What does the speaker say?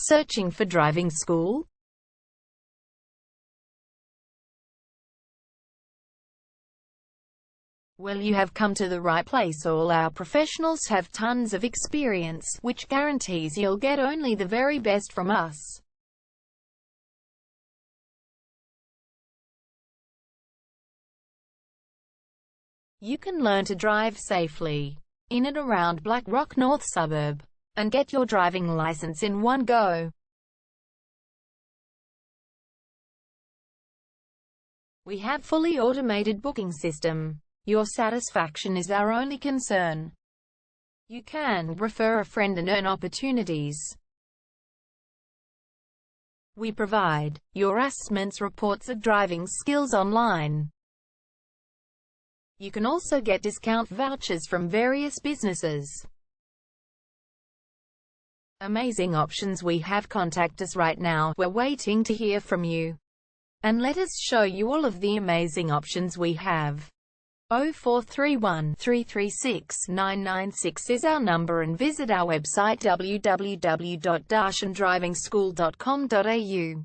Searching for driving school? Well, you have come to the right place. All our professionals have tons of experience, which guarantees you'll get only the very best from us. You can learn to drive safely in and around Black Rock North Suburb, and get your driving license in one go. We have fully automated booking system. Your satisfaction is our only concern. You can refer a friend and earn opportunities. We provide your assessments reports of driving skills online. You can also get discount vouchers from various businesses. Amazing options we have. Contact us right now. We're waiting to hear from you. And let us show you all of the amazing options we have. 0431 336 996 is our number, and visit our website www.darshandrivingschool.com.au.